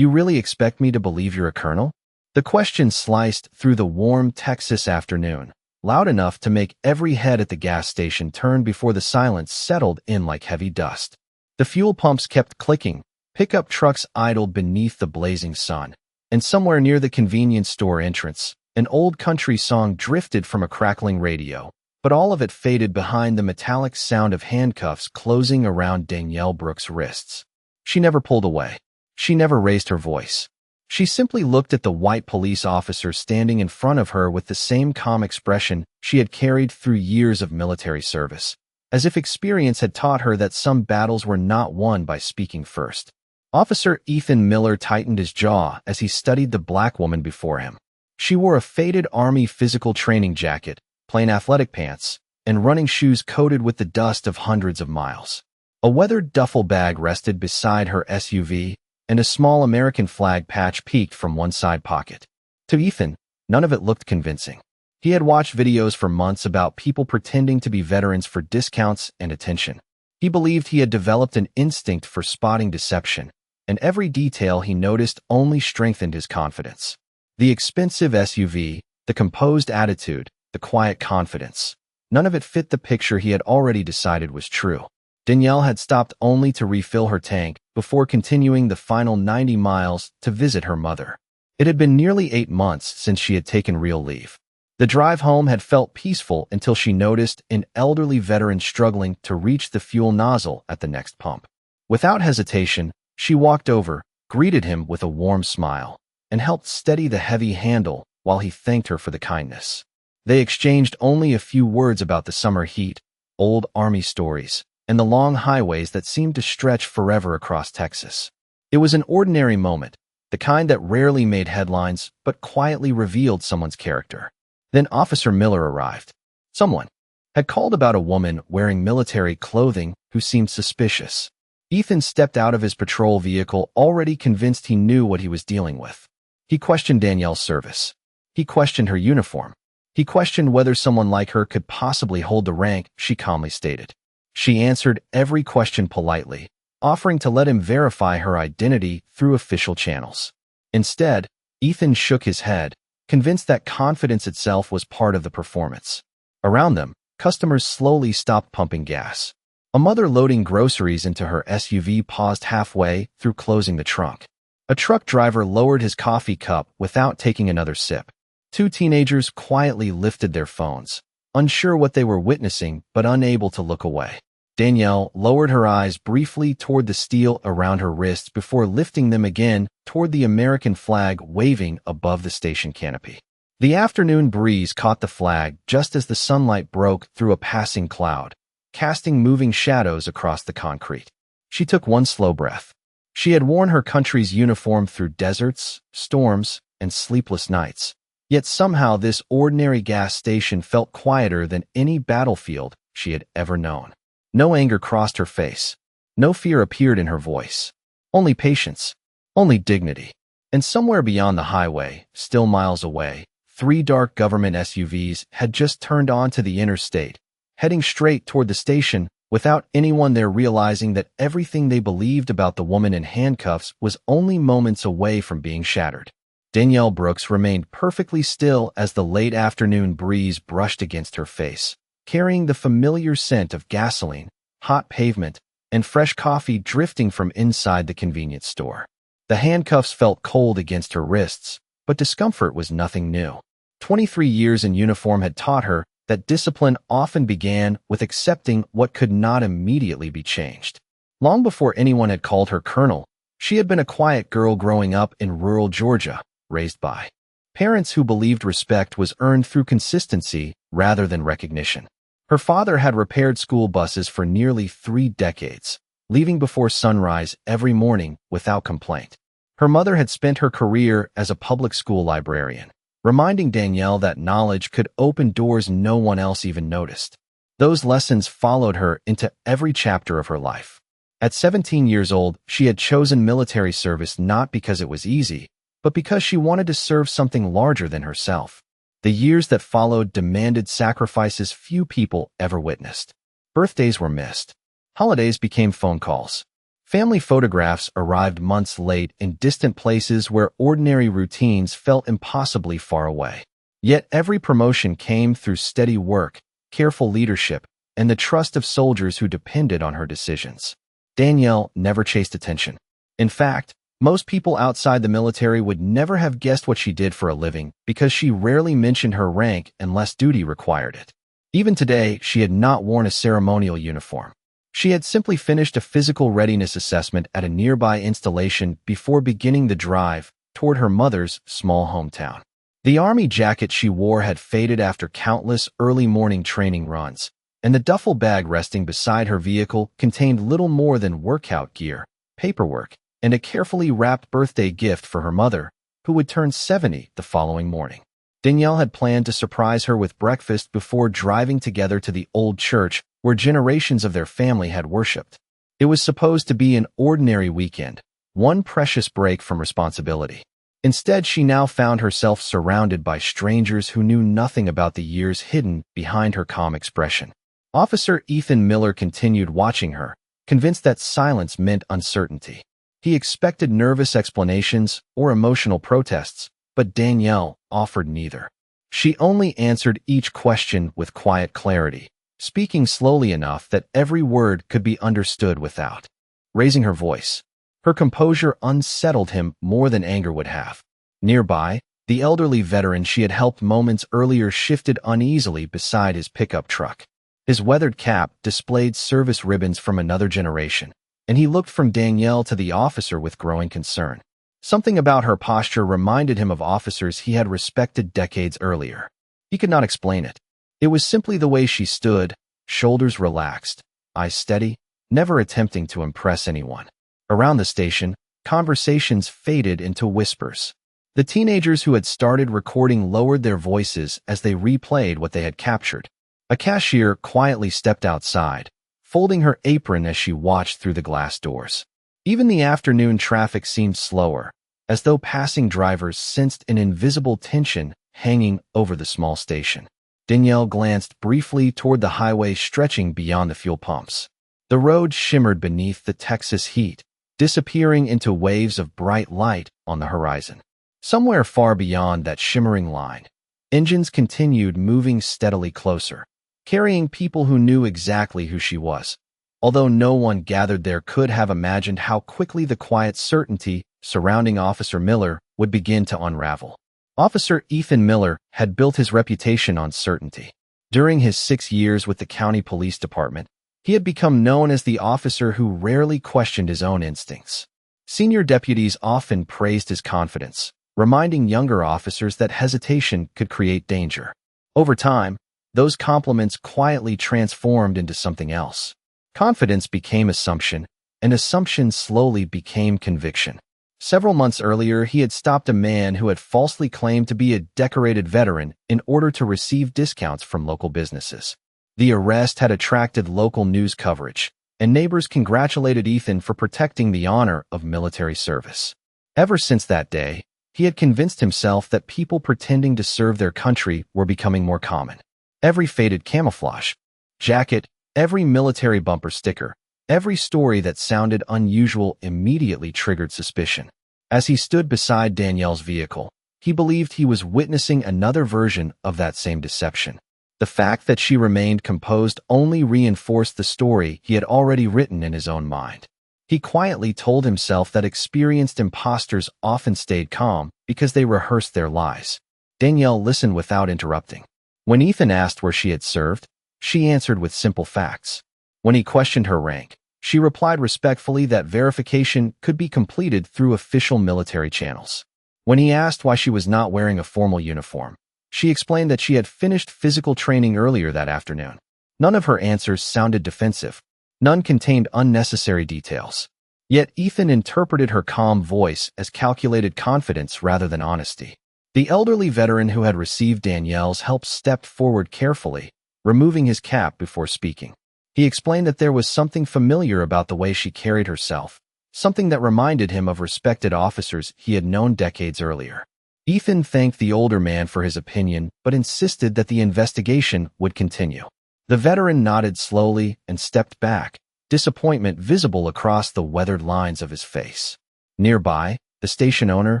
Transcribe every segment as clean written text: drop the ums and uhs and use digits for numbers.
You really expect me to believe you're a colonel? The question sliced through the warm Texas afternoon, loud enough to make every head at the gas station turn before the silence settled in like heavy dust. The fuel pumps kept clicking, pickup trucks idled beneath the blazing sun, and somewhere near the convenience store entrance, an old country song drifted from a crackling radio, but all of it faded behind the metallic sound of handcuffs closing around Danielle Brooks' wrists. She never pulled away. She never raised her voice. She simply looked at the white police officer standing in front of her with the same calm expression she had carried through years of military service, as if experience had taught her that some battles were not won by speaking first. Officer Ethan Miller tightened his jaw as he studied the black woman before him. She wore a faded Army physical training jacket, plain athletic pants, and running shoes coated with the dust of hundreds of miles. A weathered duffel bag rested beside her SUV, and a small American flag patch peeked from one side pocket. To Ethan, none of it looked convincing. He had watched videos for months about people pretending to be veterans for discounts and attention. He believed he had developed an instinct for spotting deception, and every detail he noticed only strengthened his confidence. The expensive SUV, the composed attitude, the quiet confidence. None of it fit the picture he had already decided was true. Danielle had stopped only to refill her tank before continuing the final 90 miles to visit her mother. It had been nearly 8 months since she had taken real leave. The drive home had felt peaceful until she noticed an elderly veteran struggling to reach the fuel nozzle at the next pump. Without hesitation, she walked over, greeted him with a warm smile, and helped steady the heavy handle while he thanked her for the kindness. They exchanged only a few words about the summer heat, old Army stories, and the long highways that seemed to stretch forever across Texas. It was an ordinary moment, the kind that rarely made headlines but quietly revealed someone's character. Then Officer Miller arrived. Someone had called about a woman wearing military clothing who seemed suspicious. Ethan stepped out of his patrol vehicle already convinced he knew what he was dealing with. He questioned Danielle's service. He questioned her uniform. He questioned whether someone like her could possibly hold the rank she calmly stated. She answered every question politely, offering to let him verify her identity through official channels. Instead, Ethan shook his head, convinced that confidence itself was part of the performance. Around them, customers slowly stopped pumping gas. A mother loading groceries into her SUV paused halfway through closing the trunk. A truck driver lowered his coffee cup without taking another sip. 2 teenagers quietly lifted their phones, unsure what they were witnessing but unable to look away. Danielle lowered her eyes briefly toward the steel around her wrists before lifting them again toward the American flag waving above the station canopy. The afternoon breeze caught the flag just as the sunlight broke through a passing cloud, casting moving shadows across the concrete. She took one slow breath. She had worn her country's uniform through deserts, storms, and sleepless nights. Yet somehow this ordinary gas station felt quieter than any battlefield she had ever known. No anger crossed her face. No fear appeared in her voice. Only patience. Only dignity. And somewhere beyond the highway, still miles away, 3 dark government SUVs had just turned onto the interstate, heading straight toward the station without anyone there realizing that everything they believed about the woman in handcuffs was only moments away from being shattered. Danielle Brooks remained perfectly still as the late afternoon breeze brushed against her face, carrying the familiar scent of gasoline, hot pavement, and fresh coffee drifting from inside the convenience store. The handcuffs felt cold against her wrists, but discomfort was nothing new. 23 years in uniform had taught her that discipline often began with accepting what could not immediately be changed. Long before anyone had called her colonel, she had been a quiet girl growing up in rural Georgia, raised by parents who believed respect was earned through consistency rather than recognition. Her father had repaired school buses for nearly 3 decades, leaving before sunrise every morning without complaint. Her mother had spent her career as a public school librarian, reminding Danielle that knowledge could open doors no one else even noticed. Those lessons followed her into every chapter of her life. At 17 years old, she had chosen military service not because it was easy, but because she wanted to serve something larger than herself. The years that followed demanded sacrifices few people ever witnessed. Birthdays were missed. Holidays became phone calls. Family photographs arrived months late in distant places where ordinary routines felt impossibly far away. Yet every promotion came through steady work, careful leadership, and the trust of soldiers who depended on her decisions. Danielle never chased attention. In fact, most people outside the military would never have guessed what she did for a living because she rarely mentioned her rank unless duty required it. Even today, she had not worn a ceremonial uniform. She had simply finished a physical readiness assessment at a nearby installation before beginning the drive toward her mother's small hometown. The army jacket she wore had faded after countless early morning training runs, and the duffel bag resting beside her vehicle contained little more than workout gear, paperwork, and a carefully wrapped birthday gift for her mother, who would turn 70 the following morning. Danielle had planned to surprise her with breakfast before driving together to the old church where generations of their family had worshipped. It was supposed to be an ordinary weekend, one precious break from responsibility. Instead, she now found herself surrounded by strangers who knew nothing about the years hidden behind her calm expression. Officer Ethan Miller continued watching her, convinced that silence meant uncertainty. He expected nervous explanations or emotional protests, but Danielle offered neither. She only answered each question with quiet clarity, speaking slowly enough that every word could be understood without raising her voice. Her composure unsettled him more than anger would have. Nearby, the elderly veteran she had helped moments earlier shifted uneasily beside his pickup truck. His weathered cap displayed service ribbons from another generation, and he looked from Danielle to the officer with growing concern. Something about her posture reminded him of officers he had respected decades earlier. He could not explain it. It was simply the way she stood, shoulders relaxed, eyes steady, never attempting to impress anyone. Around the station, conversations faded into whispers. The teenagers who had started recording lowered their voices as they replayed what they had captured. A cashier quietly stepped outside, folding her apron as she watched through the glass doors. Even the afternoon traffic seemed slower, as though passing drivers sensed an invisible tension hanging over the small station. Danielle glanced briefly toward the highway stretching beyond the fuel pumps. The road shimmered beneath the Texas heat, disappearing into waves of bright light on the horizon. Somewhere far beyond that shimmering line, engines continued moving steadily closer, carrying people who knew exactly who she was. Although no one gathered there could have imagined how quickly the quiet certainty surrounding Officer Miller would begin to unravel. Officer Ethan Miller had built his reputation on certainty. During his 6 years with the county police department, he had become known as the officer who rarely questioned his own instincts. Senior deputies often praised his confidence, reminding younger officers that hesitation could create danger. Over time, those compliments quietly transformed into something else. Confidence became assumption, and assumption slowly became conviction. Several months earlier, he had stopped a man who had falsely claimed to be a decorated veteran in order to receive discounts from local businesses. The arrest had attracted local news coverage, and neighbors congratulated Ethan for protecting the honor of military service. Ever since that day, he had convinced himself that people pretending to serve their country were becoming more common. Every faded camouflage jacket, every military bumper sticker, every story that sounded unusual immediately triggered suspicion. As he stood beside Danielle's vehicle, he believed he was witnessing another version of that same deception. The fact that she remained composed only reinforced the story he had already written in his own mind. He quietly told himself that experienced imposters often stayed calm because they rehearsed their lies. Danielle listened without interrupting. When Ethan asked where she had served, she answered with simple facts. When he questioned her rank, she replied respectfully that verification could be completed through official military channels. When he asked why she was not wearing a formal uniform, she explained that she had finished physical training earlier that afternoon. None of her answers sounded defensive. None contained unnecessary details. Yet Ethan interpreted her calm voice as calculated confidence rather than honesty. The elderly veteran who had received Danielle's help stepped forward carefully, removing his cap before speaking. He explained that there was something familiar about the way she carried herself, something that reminded him of respected officers he had known decades earlier. Ethan thanked the older man for his opinion, but insisted that the investigation would continue. The veteran nodded slowly and stepped back, disappointment visible across the weathered lines of his face. Nearby, the station owner,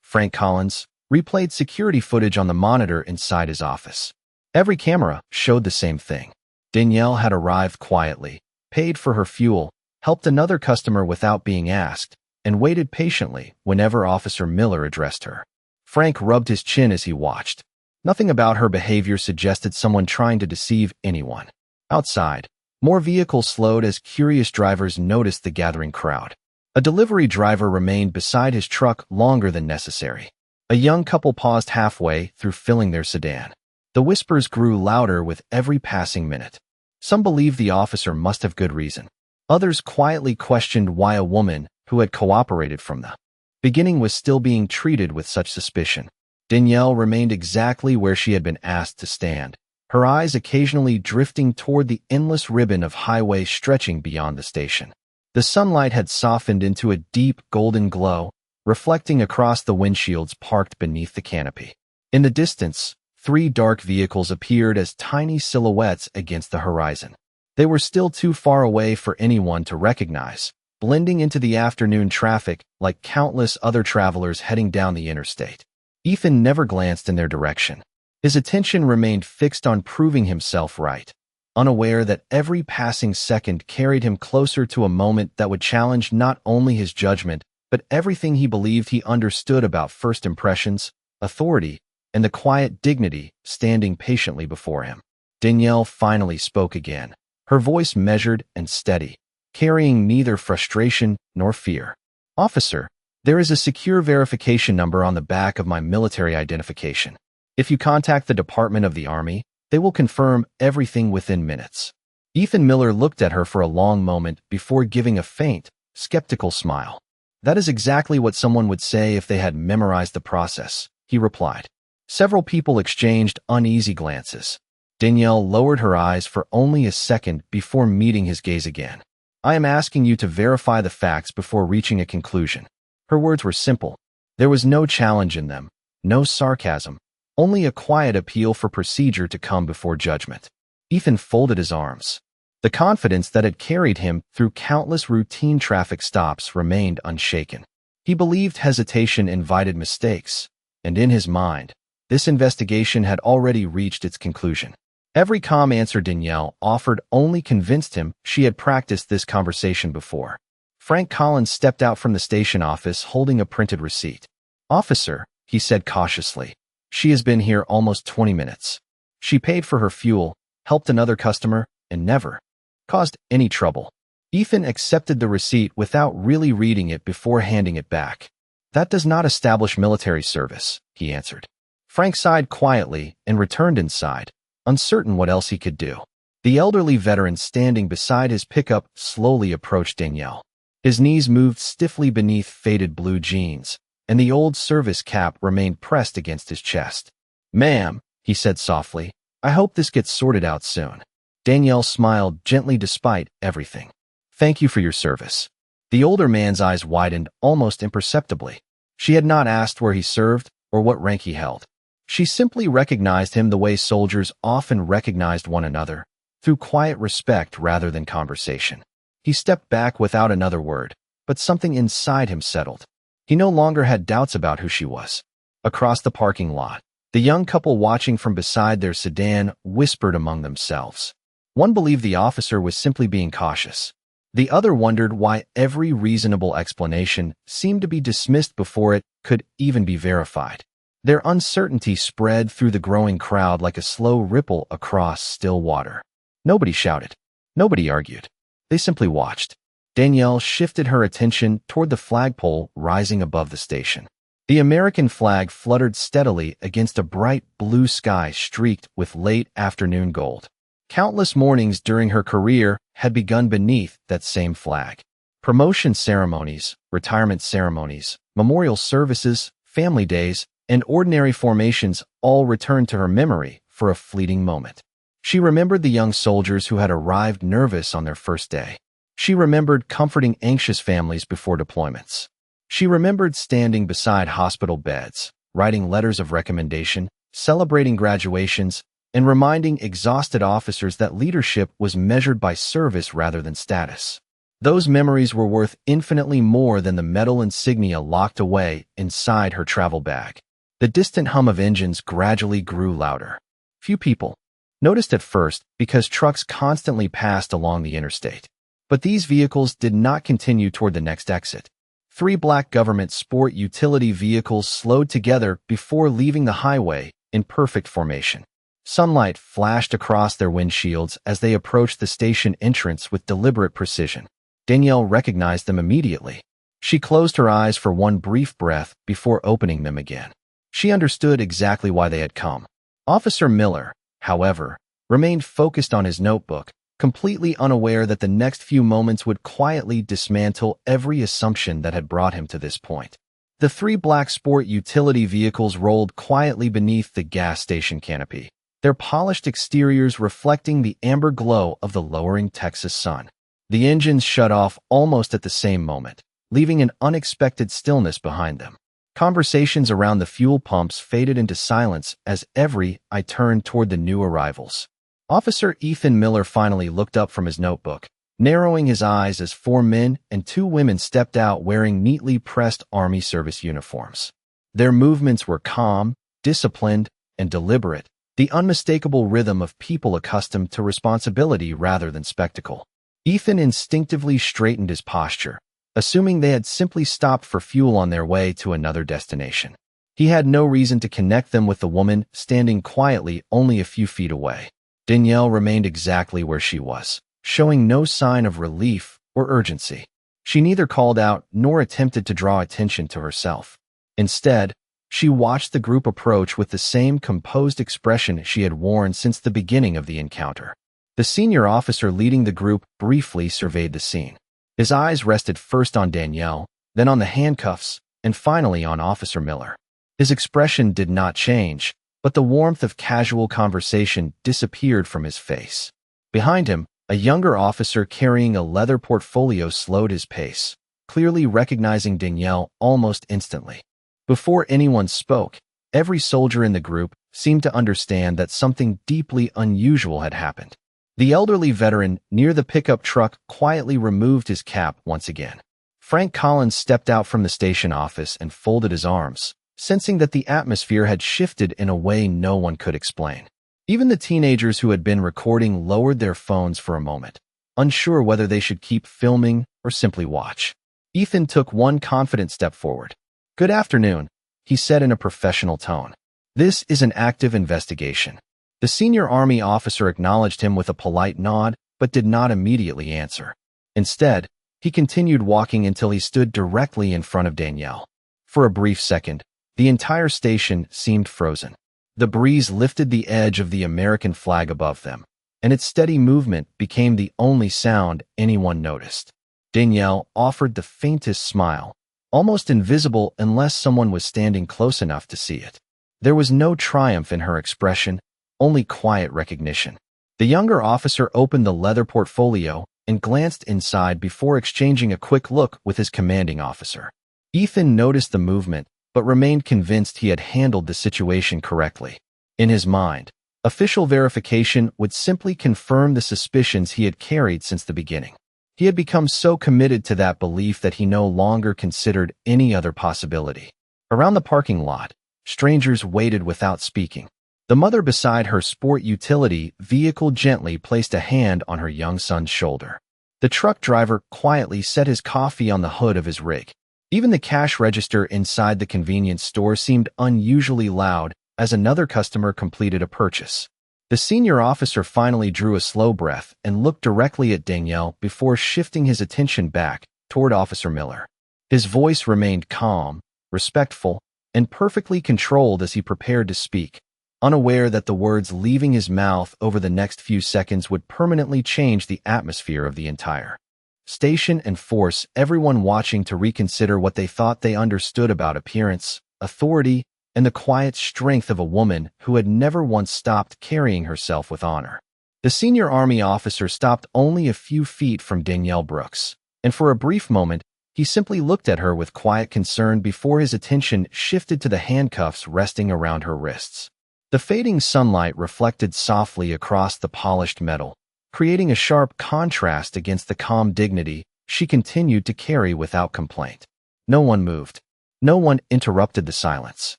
Frank Collins, replayed security footage on the monitor inside his office. Every camera showed the same thing. Danielle had arrived quietly, paid for her fuel, helped another customer without being asked, and waited patiently whenever Officer Miller addressed her. Frank rubbed his chin as he watched. Nothing about her behavior suggested someone trying to deceive anyone. Outside, more vehicles slowed as curious drivers noticed the gathering crowd. A delivery driver remained beside his truck longer than necessary. A young couple paused halfway through filling their sedan. The whispers grew louder with every passing minute. Some believed the officer must have good reason. Others quietly questioned why a woman who had cooperated from the beginning was still being treated with such suspicion. Danielle remained exactly where she had been asked to stand, her eyes occasionally drifting toward the endless ribbon of highway stretching beyond the station. The sunlight had softened into a deep golden glow, reflecting across the windshields parked beneath the canopy. In the distance, 3 dark vehicles appeared as tiny silhouettes against the horizon. They were still too far away for anyone to recognize, blending into the afternoon traffic like countless other travelers heading down the interstate. Ethan never glanced in their direction. His attention remained fixed on proving himself right, unaware that every passing second carried him closer to a moment that would challenge not only his judgment, but everything he believed he understood about first impressions, authority, and the quiet dignity standing patiently before him. Danielle finally spoke again, her voice measured and steady, carrying neither frustration nor fear. "Officer, there is a secure verification number on the back of my military identification. If you contact the Department of the Army, they will confirm everything within minutes." Ethan Miller looked at her for a long moment before giving a faint, skeptical smile. "That is exactly what someone would say if they had memorized the process," he replied. Several people exchanged uneasy glances. Danielle lowered her eyes for only a second before meeting his gaze again. "I am asking you to verify the facts before reaching a conclusion." Her words were simple. There was no challenge in them, no sarcasm, only a quiet appeal for procedure to come before judgment. Ethan folded his arms. The confidence that had carried him through countless routine traffic stops remained unshaken. He believed hesitation invited mistakes, and in his mind, this investigation had already reached its conclusion. Every calm answer Danielle offered only convinced him she had practiced this conversation before. Frank Collins stepped out from the station office holding a printed receipt. "Officer," he said cautiously, "she has been here almost 20 minutes. She paid for her fuel, helped another customer, and never caused any trouble." Ethan accepted the receipt without really reading it before handing it back. "That does not establish military service," he answered. Frank sighed quietly and returned inside, uncertain what else he could do. The elderly veteran standing beside his pickup slowly approached Danielle. His knees moved stiffly beneath faded blue jeans, and the old service cap remained pressed against his chest. "Ma'am," he said softly, "I hope this gets sorted out soon." Danielle smiled gently despite everything. "Thank you for your service." The older man's eyes widened almost imperceptibly. She had not asked where he served or what rank he held. She simply recognized him the way soldiers often recognized one another, through quiet respect rather than conversation. He stepped back without another word, but something inside him settled. He no longer had doubts about who she was. Across the parking lot, the young couple watching from beside their sedan whispered among themselves. One believed the officer was simply being cautious. The other wondered why every reasonable explanation seemed to be dismissed before it could even be verified. Their uncertainty spread through the growing crowd like a slow ripple across still water. Nobody shouted. Nobody argued. They simply watched. Danielle shifted her attention toward the flagpole rising above the station. The American flag fluttered steadily against a bright blue sky streaked with late afternoon gold. Countless mornings during her career had begun beneath that same flag. Promotion ceremonies, retirement ceremonies, memorial services, family days, and ordinary formations all returned to her memory for a fleeting moment. She remembered the young soldiers who had arrived nervous on their first day. She remembered comforting anxious families before deployments. She remembered standing beside hospital beds, writing letters of recommendation, celebrating graduations, and reminding exhausted officers that leadership was measured by service rather than status. Those memories were worth infinitely more than the metal insignia locked away inside her travel bag. The distant hum of engines gradually grew louder. Few people noticed at first because trucks constantly passed along the interstate. But these vehicles did not continue toward the next exit. 3 black government sport utility vehicles slowed together before leaving the highway in perfect formation. Sunlight flashed across their windshields as they approached the station entrance with deliberate precision. Danielle recognized them immediately. She closed her eyes for one brief breath before opening them again. She understood exactly why they had come. Officer Miller, however, remained focused on his notebook, completely unaware that the next few moments would quietly dismantle every assumption that had brought him to this point. The 3 black sport utility vehicles rolled quietly beneath the gas station canopy, their polished exteriors reflecting the amber glow of the lowering Texas sun. The engines shut off almost at the same moment, leaving an unexpected stillness behind them. Conversations around the fuel pumps faded into silence as every eye turned toward the new arrivals. Officer Ethan Miller finally looked up from his notebook, narrowing his eyes as 4 men and 2 women stepped out wearing neatly pressed Army service uniforms. Their movements were calm, disciplined, and deliberate, the unmistakable rhythm of people accustomed to responsibility rather than spectacle. Ethan instinctively straightened his posture, assuming they had simply stopped for fuel on their way to another destination. He had no reason to connect them with the woman standing quietly only a few feet away. Danielle remained exactly where she was, showing no sign of relief or urgency. She neither called out nor attempted to draw attention to herself. Instead, she watched the group approach with the same composed expression she had worn since the beginning of the encounter. The senior officer leading the group briefly surveyed the scene. His eyes rested first on Danielle, then on the handcuffs, and finally on Officer Miller. His expression did not change, but the warmth of casual conversation disappeared from his face. Behind him, a younger officer carrying a leather portfolio slowed his pace, clearly recognizing Danielle almost instantly. Before anyone spoke, every soldier in the group seemed to understand that something deeply unusual had happened. The elderly veteran near the pickup truck quietly removed his cap once again. Frank Collins stepped out from the station office and folded his arms, sensing that the atmosphere had shifted in a way no one could explain. Even the teenagers who had been recording lowered their phones for a moment, unsure whether they should keep filming or simply watch. Ethan took one confident step forward. "Good afternoon," he said in a professional tone. "This is an active investigation." The senior Army officer acknowledged him with a polite nod, but did not immediately answer. Instead, he continued walking until he stood directly in front of Danielle. For a brief second, the entire station seemed frozen. The breeze lifted the edge of the American flag above them, and its steady movement became the only sound anyone noticed. Danielle offered the faintest smile, almost invisible unless someone was standing close enough to see it. There was no triumph in her expression, only quiet recognition. The younger officer opened the leather portfolio and glanced inside before exchanging a quick look with his commanding officer. Ethan noticed the movement, but remained convinced he had handled the situation correctly. In his mind, official verification would simply confirm the suspicions he had carried since the beginning. He had become so committed to that belief that he no longer considered any other possibility. Around the parking lot, strangers waited without speaking. The mother beside her sport utility vehicle gently placed a hand on her young son's shoulder. The truck driver quietly set his coffee on the hood of his rig. Even the cash register inside the convenience store seemed unusually loud as another customer completed a purchase. The senior officer finally drew a slow breath and looked directly at Danielle before shifting his attention back toward Officer Miller. His voice remained calm, respectful, and perfectly controlled as he prepared to speak, unaware that the words leaving his mouth over the next few seconds would permanently change the atmosphere of the entire station and force everyone watching to reconsider what they thought they understood about appearance, authority, and the quiet strength of a woman who had never once stopped carrying herself with honor. The senior Army officer stopped only a few feet from Danielle Brooks, and for a brief moment, he simply looked at her with quiet concern before his attention shifted to the handcuffs resting around her wrists. The fading sunlight reflected softly across the polished metal, creating a sharp contrast against the calm dignity she continued to carry without complaint. No one moved. No one interrupted the silence.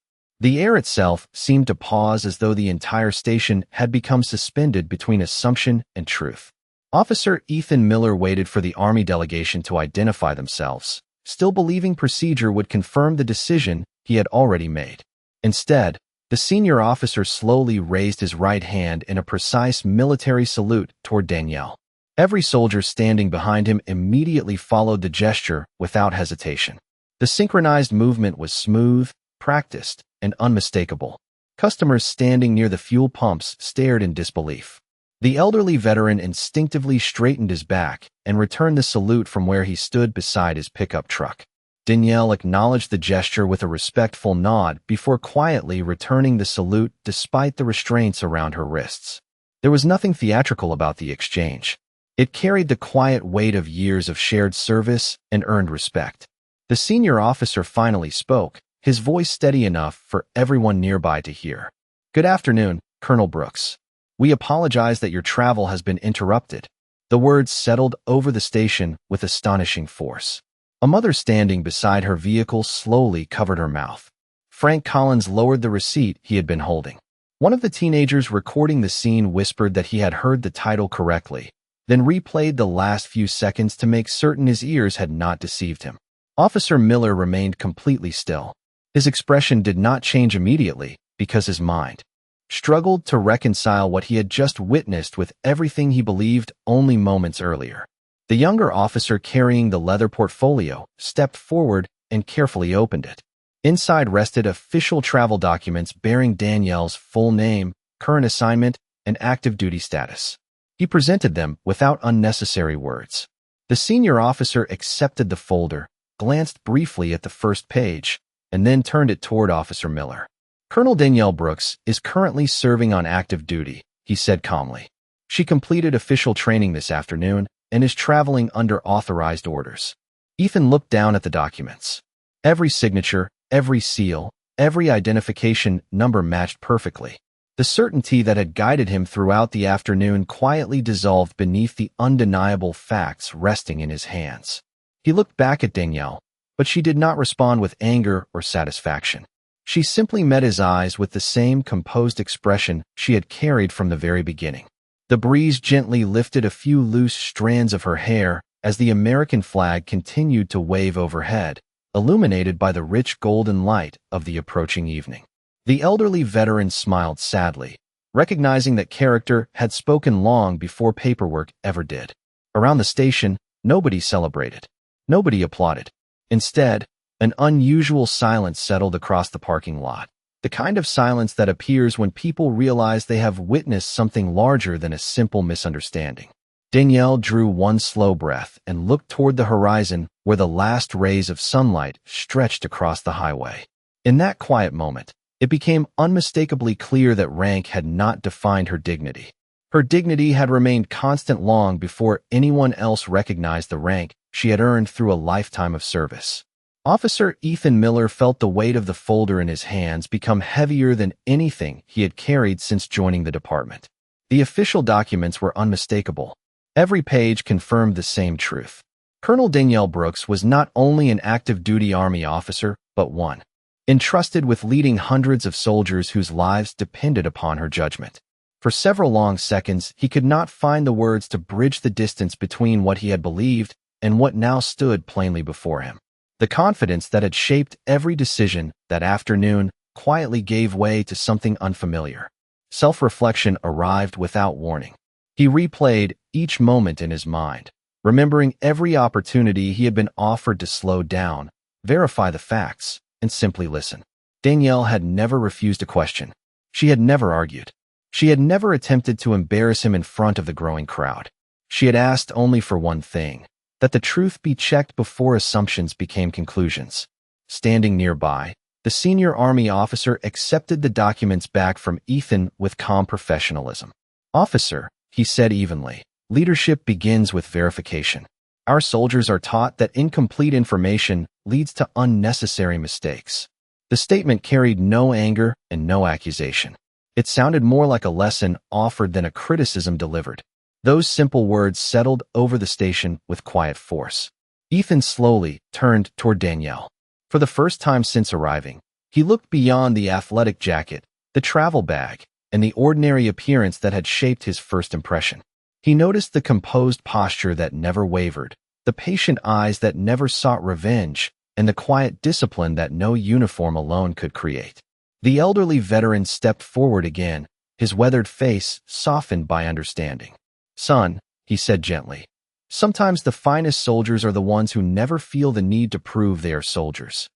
The air itself seemed to pause as though the entire station had become suspended between assumption and truth. Officer Ethan Miller waited for the Army delegation to identify themselves, still believing procedure would confirm the decision he had already made. Instead, the senior officer slowly raised his right hand in a precise military salute toward Danielle. Every soldier standing behind him immediately followed the gesture without hesitation. The synchronized movement was smooth, practiced, and unmistakable. Customers standing near the fuel pumps stared in disbelief. The elderly veteran instinctively straightened his back and returned the salute from where he stood beside his pickup truck. Danielle acknowledged the gesture with a respectful nod before quietly returning the salute despite the restraints around her wrists. There was nothing theatrical about the exchange. It carried the quiet weight of years of shared service and earned respect. The senior officer finally spoke, his voice steady enough for everyone nearby to hear. "Good afternoon, Colonel Brooks. We apologize that your travel has been interrupted." The words settled over the station with astonishing force. A mother standing beside her vehicle slowly covered her mouth. Frank Collins lowered the receipt he had been holding. One of the teenagers recording the scene whispered that he had heard the title correctly, then replayed the last few seconds to make certain his ears had not deceived him. Officer Miller remained completely still. His expression did not change immediately because his mind struggled to reconcile what he had just witnessed with everything he believed only moments earlier. The younger officer carrying the leather portfolio stepped forward and carefully opened it. Inside rested official travel documents bearing Danielle's full name, current assignment, and active duty status. He presented them without unnecessary words. The senior officer accepted the folder, glanced briefly at the first page, and then turned it toward Officer Miller. "Colonel Danielle Brooks is currently serving on active duty," he said calmly. "She completed official training this afternoon and is traveling under authorized orders." Ethan looked down at the documents. Every signature, every seal, every identification number matched perfectly. The certainty that had guided him throughout the afternoon quietly dissolved beneath the undeniable facts resting in his hands. He looked back at Danielle, but she did not respond with anger or satisfaction. She simply met his eyes with the same composed expression she had carried from the very beginning. The breeze gently lifted a few loose strands of her hair as the American flag continued to wave overhead, illuminated by the rich golden light of the approaching evening. The elderly veteran smiled sadly, recognizing that character had spoken long before paperwork ever did. Around the station, nobody celebrated. Nobody applauded. Instead, an unusual silence settled across the parking lot. The kind of silence that appears when people realize they have witnessed something larger than a simple misunderstanding. Danielle drew one slow breath and looked toward the horizon where the last rays of sunlight stretched across the highway. In that quiet moment, it became unmistakably clear that rank had not defined her dignity. Her dignity had remained constant long before anyone else recognized the rank she had earned through a lifetime of service. Officer Ethan Miller felt the weight of the folder in his hands become heavier than anything he had carried since joining the department. The official documents were unmistakable. Every page confirmed the same truth. Colonel Danielle Brooks was not only an active-duty Army officer, but one entrusted with leading hundreds of soldiers whose lives depended upon her judgment. For several long seconds, he could not find the words to bridge the distance between what he had believed and what now stood plainly before him. The confidence that had shaped every decision that afternoon quietly gave way to something unfamiliar. Self-reflection arrived without warning. He replayed each moment in his mind, remembering every opportunity he had been offered to slow down, verify the facts, and simply listen. Danielle had never refused a question. She had never argued. She had never attempted to embarrass him in front of the growing crowd. She had asked only for one thing: that the truth be checked before assumptions became conclusions. Standing nearby, the senior Army officer accepted the documents back from Ethan with calm professionalism. "Officer," he said evenly, "leadership begins with verification. Our soldiers are taught that incomplete information leads to unnecessary mistakes." The statement carried no anger and no accusation. It sounded more like a lesson offered than a criticism delivered. Those simple words settled over the station with quiet force. Ethan slowly turned toward Danielle. For the first time since arriving, he looked beyond the athletic jacket, the travel bag, and the ordinary appearance that had shaped his first impression. He noticed the composed posture that never wavered, the patient eyes that never sought revenge, and the quiet discipline that no uniform alone could create. The elderly veteran stepped forward again, his weathered face softened by understanding. "Son," he said gently, "sometimes the finest soldiers are the ones who never feel the need to prove they are soldiers."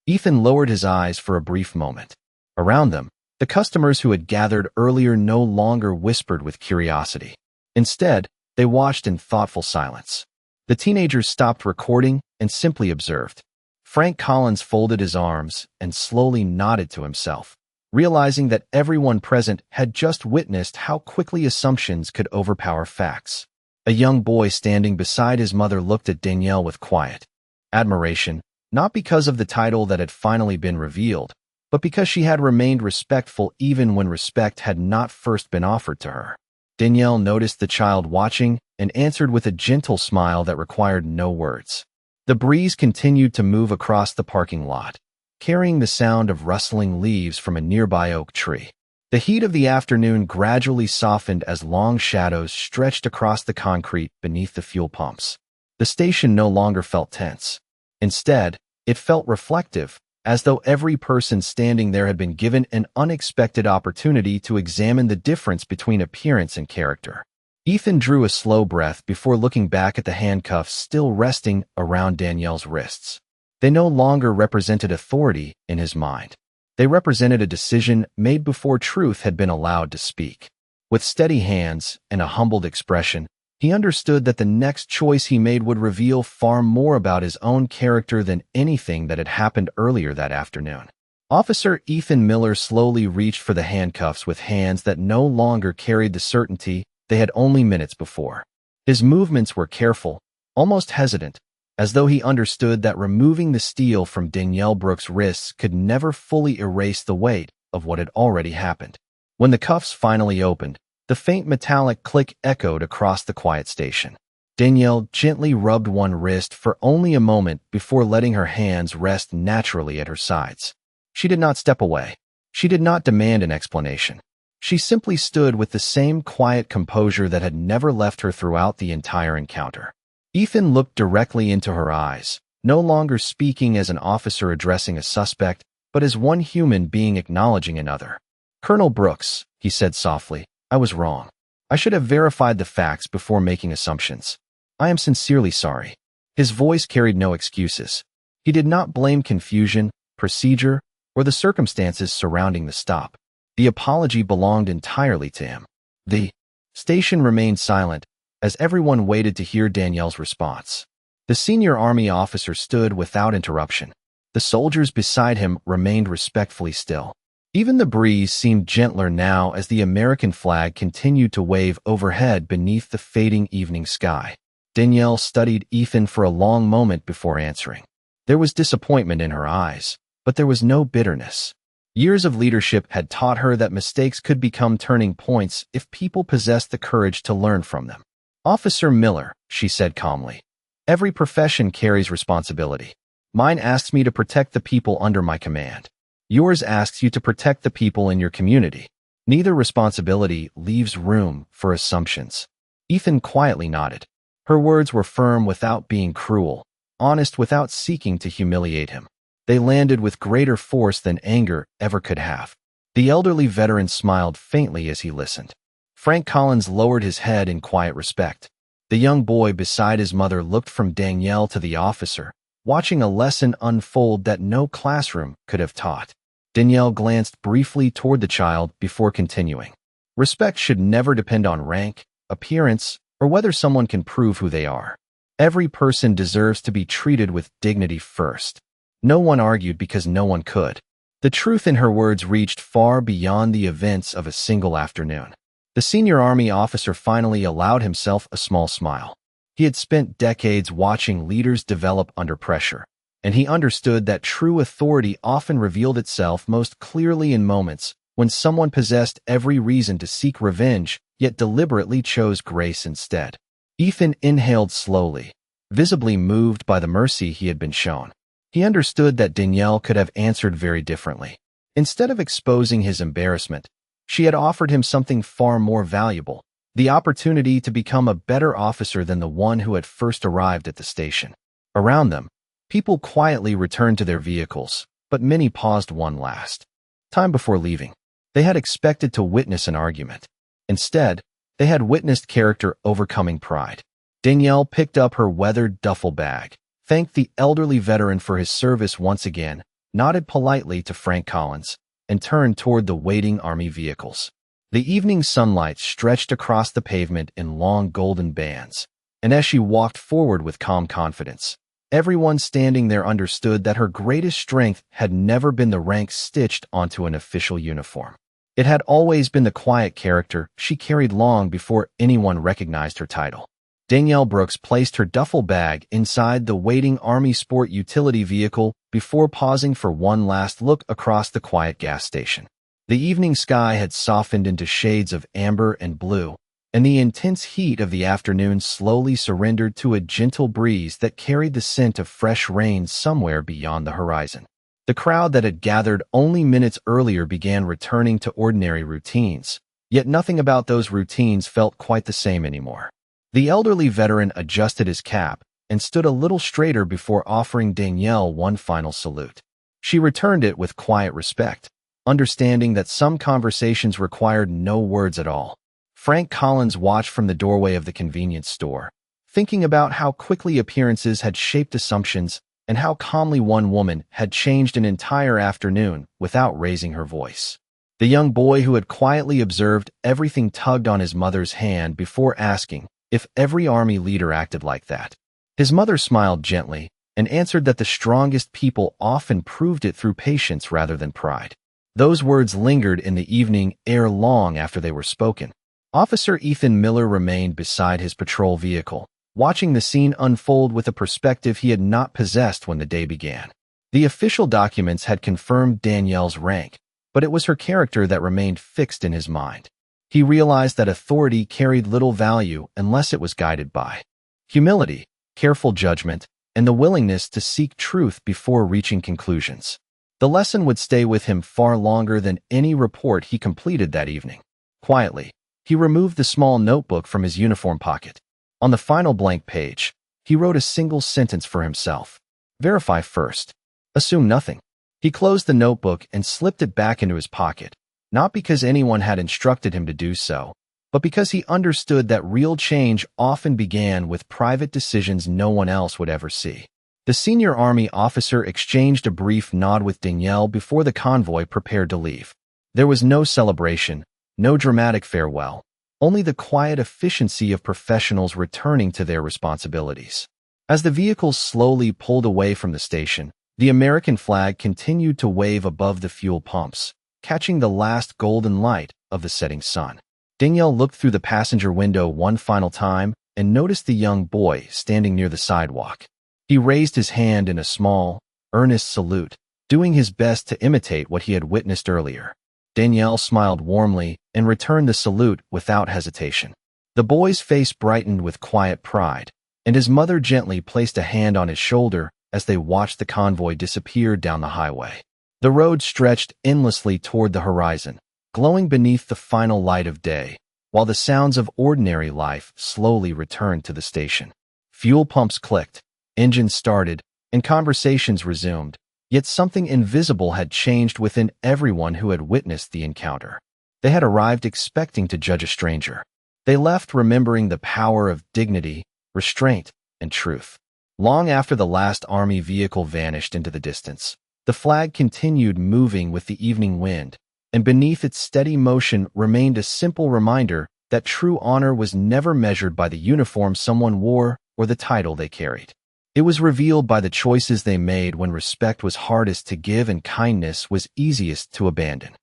Ethan lowered his eyes for a brief moment. Around them, the customers who had gathered earlier no longer whispered with curiosity. Instead, they watched in thoughtful silence. The teenagers stopped recording and simply observed. Frank Collins folded his arms and slowly nodded to himself, realizing that everyone present had just witnessed how quickly assumptions could overpower facts. A young boy standing beside his mother looked at Danielle with quiet admiration, not because of the title that had finally been revealed, but because she had remained respectful even when respect had not first been offered to her. Danielle noticed the child watching and answered with a gentle smile that required no words. The breeze continued to move across the parking lot, carrying the sound of rustling leaves from a nearby oak tree. The heat of the afternoon gradually softened as long shadows stretched across the concrete beneath the fuel pumps. The station no longer felt tense. Instead, it felt reflective, as though every person standing there had been given an unexpected opportunity to examine the difference between appearance and character. Ethan drew a slow breath before looking back at the handcuffs still resting around Danielle's wrists. They no longer represented authority in his mind. They represented a decision made before truth had been allowed to speak. With steady hands and a humbled expression, he understood that the next choice he made would reveal far more about his own character than anything that had happened earlier that afternoon. Officer Ethan Miller slowly reached for the handcuffs with hands that no longer carried the certainty they had only minutes before. His movements were careful, almost hesitant, as though he understood that removing the steel from Danielle Brooks' wrists could never fully erase the weight of what had already happened. When the cuffs finally opened, the faint metallic click echoed across the quiet station. Danielle gently rubbed one wrist for only a moment before letting her hands rest naturally at her sides. She did not step away. She did not demand an explanation. She simply stood with the same quiet composure that had never left her throughout the entire encounter. Ethan looked directly into her eyes, no longer speaking as an officer addressing a suspect, but as one human being acknowledging another. "Colonel Brooks," he said softly, "I was wrong. I should have verified the facts before making assumptions. I am sincerely sorry." His voice carried no excuses. He did not blame confusion, procedure, or the circumstances surrounding the stop. The apology belonged entirely to him. The station remained silent as everyone waited to hear Danielle's response. The senior Army officer stood without interruption. The soldiers beside him remained respectfully still. Even the breeze seemed gentler now as the American flag continued to wave overhead beneath the fading evening sky. Danielle studied Ethan for a long moment before answering. There was disappointment in her eyes, but there was no bitterness. Years of leadership had taught her that mistakes could become turning points if people possessed the courage to learn from them. "Officer Miller," she said calmly, "every profession carries responsibility. Mine asks me to protect the people under my command. Yours asks you to protect the people in your community. Neither responsibility leaves room for assumptions." Ethan quietly nodded. Her words were firm without being cruel, honest without seeking to humiliate him. They landed with greater force than anger ever could have. The elderly veteran smiled faintly as he listened. Frank Collins lowered his head in quiet respect. The young boy beside his mother looked from Danielle to the officer, watching a lesson unfold that no classroom could have taught. Danielle glanced briefly toward the child before continuing. "Respect should never depend on rank, appearance, or whether someone can prove who they are. Every person deserves to be treated with dignity first." No one argued because no one could. The truth in her words reached far beyond the events of a single afternoon. The senior Army officer finally allowed himself a small smile. He had spent decades watching leaders develop under pressure, and he understood that true authority often revealed itself most clearly in moments when someone possessed every reason to seek revenge yet deliberately chose grace instead. Ethan inhaled slowly, visibly moved by the mercy he had been shown. He understood that Danielle could have answered very differently. Instead of exposing his embarrassment, she had offered him something far more valuable, the opportunity to become a better officer than the one who had first arrived at the station. Around them, people quietly returned to their vehicles, but many paused one last time before leaving. They had expected to witness an argument. Instead, they had witnessed character overcoming pride. Danielle picked up her weathered duffel bag, thanked the elderly veteran for his service once again, nodded politely to Frank Collins, and turned toward the waiting Army vehicles. The evening sunlight stretched across the pavement in long golden bands, and as she walked forward with calm confidence, everyone standing there understood that her greatest strength had never been the rank stitched onto an official uniform. It had always been the quiet character she carried long before anyone recognized her title. Danielle Brooks placed her duffel bag inside the waiting Army Sport utility vehicle before pausing for one last look across the quiet gas station. The evening sky had softened into shades of amber and blue, and the intense heat of the afternoon slowly surrendered to a gentle breeze that carried the scent of fresh rain somewhere beyond the horizon. The crowd that had gathered only minutes earlier began returning to ordinary routines, yet nothing about those routines felt quite the same anymore. The elderly veteran adjusted his cap and stood a little straighter before offering Danielle one final salute. She returned it with quiet respect, understanding that some conversations required no words at all. Frank Collins watched from the doorway of the convenience store, thinking about how quickly appearances had shaped assumptions and how calmly one woman had changed an entire afternoon without raising her voice. The young boy who had quietly observed everything tugged on his mother's hand before asking if every Army leader acted like that. His mother smiled gently and answered that the strongest people often proved it through patience rather than pride. Those words lingered in the evening air long after they were spoken. Officer Ethan Miller remained beside his patrol vehicle, watching the scene unfold with a perspective he had not possessed when the day began. The official documents had confirmed Danielle's rank, but it was her character that remained fixed in his mind. He realized that authority carried little value unless it was guided by humility, careful judgment, and the willingness to seek truth before reaching conclusions. The lesson would stay with him far longer than any report he completed that evening. Quietly, he removed the small notebook from his uniform pocket. On the final blank page, he wrote a single sentence for himself. Verify first. Assume nothing. He closed the notebook and slipped it back into his pocket, not because anyone had instructed him to do so, but because he understood that real change often began with private decisions no one else would ever see. The senior Army officer exchanged a brief nod with Danielle before the convoy prepared to leave. There was no celebration, no dramatic farewell, only the quiet efficiency of professionals returning to their responsibilities. As the vehicles slowly pulled away from the station, the American flag continued to wave above the fuel pumps, catching the last golden light of the setting sun. Danielle looked through the passenger window one final time and noticed the young boy standing near the sidewalk. He raised his hand in a small, earnest salute, doing his best to imitate what he had witnessed earlier. Danielle smiled warmly and returned the salute without hesitation. The boy's face brightened with quiet pride, and his mother gently placed a hand on his shoulder as they watched the convoy disappear down the highway. The road stretched endlessly toward the horizon, glowing beneath the final light of day, while the sounds of ordinary life slowly returned to the station. Fuel pumps clicked, engines started, and conversations resumed, yet something invisible had changed within everyone who had witnessed the encounter. They had arrived expecting to judge a stranger. They left remembering the power of dignity, restraint, and truth. Long after the last Army vehicle vanished into the distance, the flag continued moving with the evening wind, and beneath its steady motion remained a simple reminder that true honor was never measured by the uniform someone wore or the title they carried. It was revealed by the choices they made when respect was hardest to give and kindness was easiest to abandon.